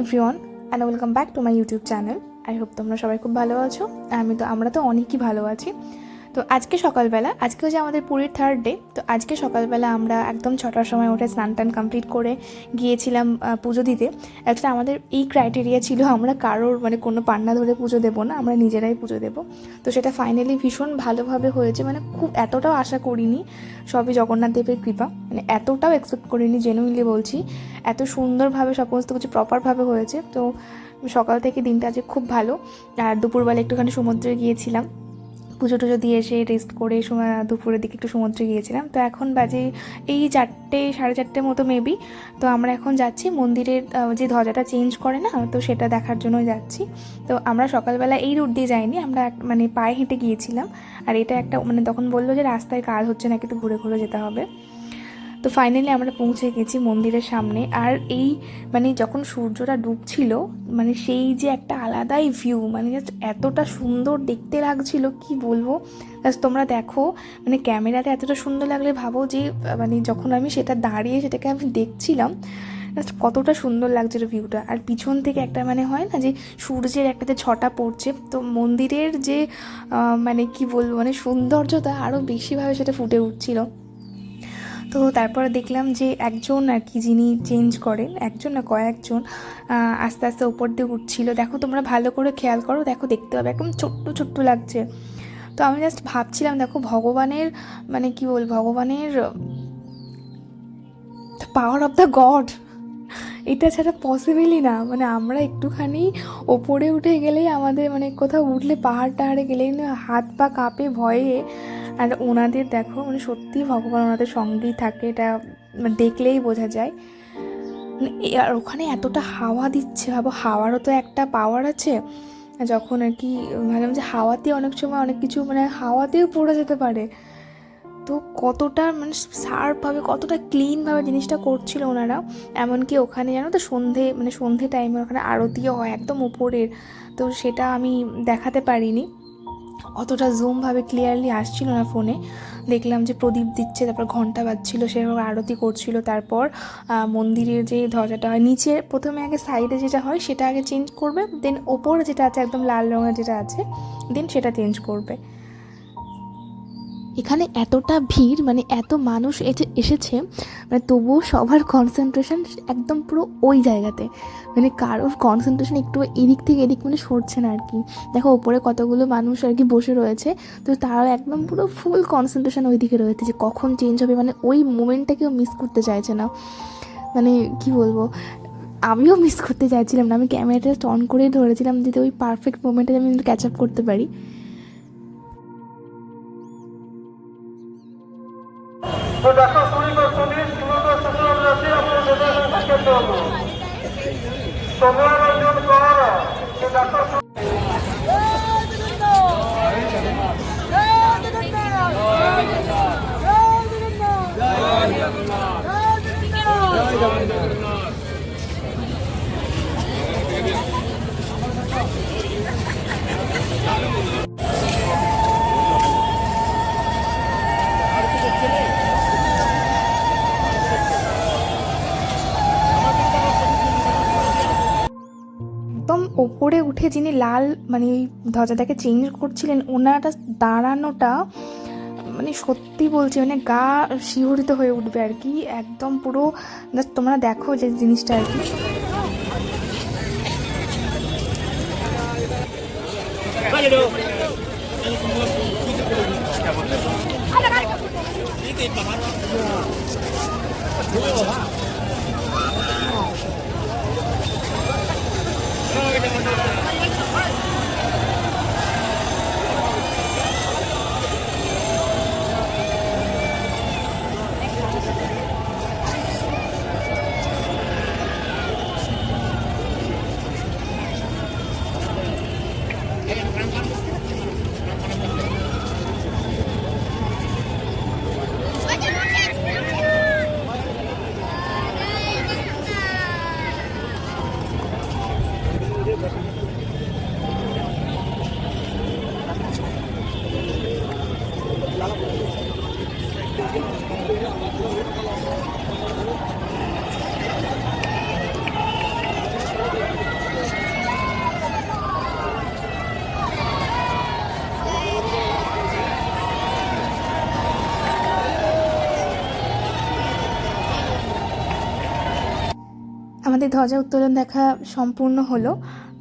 Everyone and welcome back to my YouTube channel. I hope তোমরা সবাই খুব ভালো আছো। আমরা তো অনেকই ভালো আছি। তো আজকে সকালবেলা, আজকে হচ্ছে আমাদের পুরীর থার্ড ডে। তো আজকে সকালবেলা আমরা একদম 6টার সময় উঠে স্নান টান কমপ্লিট করে গিয়েছিলাম পুজো দিতে। অ্যাকচুয়ালি আমাদের এই ক্রাইটেরিয়া ছিল, আমরা কারোর কোনো পান্না ধরে পুজো দেবো না, আমরা নিজেরাই পুজো দেবো। তো সেটা ফাইনালি ভীষণ ভালোভাবে হয়েছে, খুব এতটাও আশা করিনি। সবই জগন্নাথ দেবের কৃপা, এতটাও এক্সপেক্ট করিনি, জেনুইনলি বলছি। এত সুন্দরভাবে সমস্ত কিছু প্রপারভাবে হয়েছে। তো সকাল থেকে দিনটা আজকে খুব ভালো। আর দুপুরবেলা একটুখানি সমুদ্রে গিয়েছিলাম, পুজো টুজো দিয়ে এসে রেস্ট করে দুপুরের দিকে একটু সমুদ্রে গিয়েছিলাম। তো এখন বাজে এই 4টে সাড়ে 4টে মতো মেবি। তো আমরা এখন যাচ্ছি মন্দিরের যে ধ্বজাটা চেঞ্জ করে না, তো সেটা দেখার জন্য যাচ্ছি। তো আমরা সকালবেলা এই রুট দিয়ে যাইনি, আমরা পায়ে হেঁটে গিয়েছিলাম। আর এটা একটা তখন বললো যে রাস্তায় কাজ হচ্ছে নাকি, তো ঘুরে ঘুরে যেতে হবে। তো ফাইনালি আমরা পৌঁছে গেছি মন্দিরের সামনে। আর এই যখন সূর্যটা ডুবছিল, সেই যে একটা আলাদাই ভিউ, জাস্ট এতটা সুন্দর দেখতে লাগছিল, কি বলবো। জাস্ট তোমরা দেখো, ক্যামেরাতে এতটা সুন্দর লাগলে ভাবো যে যখন আমি দাঁড়িয়ে সেটাকে আমি দেখছিলাম, জাস্ট কতটা সুন্দর লাগছিল ভিউটা। আর পিছন থেকে একটা হয় না যে সূর্যের একটাতে ছটা পড়ছে, তো মন্দিরের যে কি বলবো সৌন্দর্যতা আরও বেশিভাবে সেটা ফুটে উঠছিল। তো তারপরে দেখলাম যে একজন আর কি, যিনি চেঞ্জ করেন, একজন না কয়েকজন আস্তে আস্তে ওপর দিয়ে উঠছিল। দেখো তোমরা ভালো করে খেয়াল করো, দেখো দেখতে হবে, একদম ছোট্ট ছোট্ট লাগছে। তো আমি জাস্ট ভাবছিলাম, দেখো ভগবানের কি বল, ভগবানের পাওয়ার অফ দ্য গড, এটা ছাড়া পসিবলই না। আমরা একটুখানি ওপরে উঠে গেলেই আমাদের কোথাও উঠলে পাহাড় টাহাড়ে গেলেই হাত পা কাঁপে ভয়ে। আর ওনাদের দেখো, সত্যিই ভগবান ওনাদের সঙ্গেই থাকে, এটা দেখলেই বোঝা যায়। আর ওখানে এতটা হাওয়া দিচ্ছে, ভাবো হাওয়ারও তো একটা পাওয়ার আছে। যখন আর কি ভাবলাম যে হাওয়াতে অনেক সময় অনেক কিছু হাওয়াতেও পড়ে যেতে পারে। তো কতটা শার্পভাবে, কতটা ক্লিনভাবে জিনিসটা করছিল ওনারা। এমনকি ওখানে জানো তো সন্ধে টাইমে ওখানে আরতিও হয় একদম উপরের। তো সেটা আমি দেখাতে পারিনি, অতটা জুমভাবে ক্লিয়ারলি আসছিল না ফোনে। দেখলাম যে প্রদীপ দিচ্ছে, তারপর ঘন্টা বাজছিল, সেভাবে আরতি করছিল। তারপর মন্দিরের যে ধ্বজাটা হয় নিচে, প্রথমে আগে সাইডে যেটা হয় সেটা আগে চেঞ্জ করবে, দেন ওপরে যেটা আছে একদম লাল রঙের যেটা আছে, দেন সেটা চেঞ্জ করবে। এখানে এতটা ভিড়, এত মানুষ এসেছে, তবুও সবার কনসেন্ট্রেশন একদম পুরো ওই জায়গাতে, কারোর কনসেন্ট্রেশন একটু এদিক থেকে এদিক সরছে না আর কি। দেখো ওপরে কতগুলো মানুষ আর কি বসে রয়েছে, তো তারাও একদম পুরো ফুল কনসেন্ট্রেশন ওই দিকে রয়েছে যে কখন চেঞ্জ হবে, ওই মোমেন্টটা কেউ মিস করতে চাইছে না। কি বলবো, আমিও মিস করতে চাইছিলাম না। আমি ক্যামেরাটা অন করেই ধরেছিলাম যাতে ওই পারফেক্ট মোমেন্টে আমি ক্যাচ আপ করতে পারি। তো দেখো চুরি করছো সীমিত সচেতন রাখি আপনার বেদনা কেন্দ্র হবো তোমার একজন করা তো দেখো একদম ওপরে উঠে যিনি লাল এই ধ্বজাটাকে চেঞ্জ করছিলেন, ওনারা দাঁড়ানোটা সত্যি বলছি গা শিহরিত হয়ে উঠবে আর কি, একদম পুরো। তোমরা দেখো যে জিনিসটা আর কি। আমাদের ধ্বজা উত্তোলন দেখা সম্পূর্ণ হলো।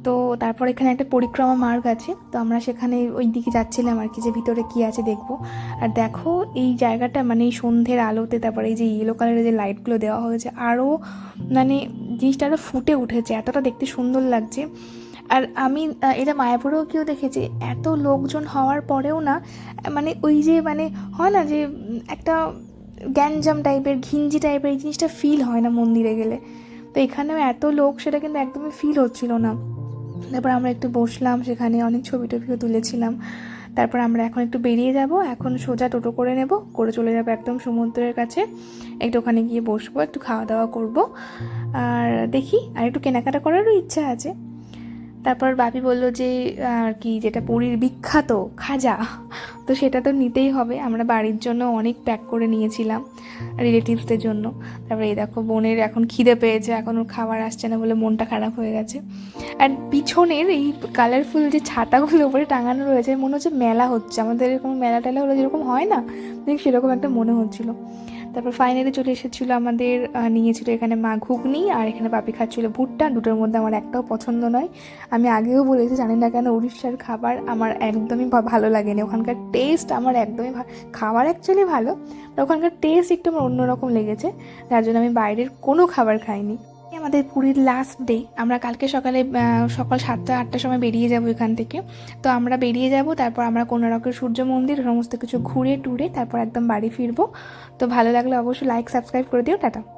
তো তারপর এখানে একটা পরিক্রমা মার্গ আছে, তো আমরা সেখানে ওই দিকে যাচ্ছিলাম আর কি, যে ভিতরে কী আছে দেখবো। আর দেখো এই জায়গাটা মানে এই সন্ধ্যের আলোতে, তারপরে এই যে ইয়েলো কালারের যে লাইটগুলো দেওয়া হয়েছে, আরও মানে জিনিসটা আরও ফুটে উঠেছে, এতটা দেখতে সুন্দর লাগছে। আর আমি এটা মায়াপুরেও কেউ দেখেছি, এত লোকজন হওয়ার পরেও না মানে ওই যে মানে হয় না যে একটা গ্যাঞ্জাম টাইপের, ঘিঞ্জি টাইপের, এই জিনিসটা ফিল হয় না মন্দিরে গেলে। তো এখানেও এত লোক, সেটা কিন্তু একদমই ফিল হচ্ছিল না। তারপর আমরা একটু বসলাম, সেখানে অনেক ছবি টবিও তুলেছিলাম। তারপর আমরা এখন একটু বেরিয়ে যাব, এখন সোজা টোটো করে নেব, করে চলে যাবো একদম সমুদ্রের কাছে। একটু ওখানে গিয়ে বসবো, একটু খাওয়া দাওয়া করব, আর দেখি আর একটু কেনাকাটা করারও ইচ্ছা আছে। তারপর বাপি বলল যে আর কি, যেটা পুরীর বিখ্যাত খাজা, তো সেটা তো নিতেই হবে। আমরা বাড়ির জন্য অনেক প্যাক করে নিয়েছিলাম, রিলেটিভসদের জন্য। তারপরে এই দেখো বোনের এখন খিদে পেয়েছে, এখন ওর খাবার আসছে না বলে মনটা খারাপ হয়ে গেছে। আর পিছনের এই কালারফুল যে ছাতাগুলো উপরে টাঙানো রয়েছে, মনে হচ্ছে মেলা হচ্ছে, আমাদের এরকম মেলা টেলা হলে যেরকম হয় না, ঠিক সেরকম একটা মনে হচ্ছিলো। তারপর ফাইনালি চলে এসেছিলো আমাদের, নিয়েছিল এখানে মা ঘুগনি, আর এখানে বাপি খাচ্ছিলো ভুট্টা। দুটোর মধ্যে আমার একটাও পছন্দ নয়। আমি আগেও বলেছি, জানি না কেন উড়িষ্যার খাবার আমার একদমই ভালো লাগেনি। ওখানকার টেস্ট আমার একদমই খাবার অ্যাকচুয়ালি ভালো, ওখানকার টেস্ট একটু আমার অন্যরকম লেগেছে, যার জন্য আমি বাইরের কোনো খাবার খাইনি। আমাদের পুরীর লাস্ট ডে, আমরা কালকে সকালে সকাল 7টা-8টার সময় বেরিয়ে যাব এখান থেকে। তো আমরা বেরিয়ে যাব, তারপর আমরা কোনারকের সূর্য মন্দির সমস্ত কিছু ঘুরে টুরে তারপর একদম বাড়ি ফিরবো। তো ভালো লাগলে অবশ্যই লাইক সাবস্ক্রাইব করে দিও। টাটা।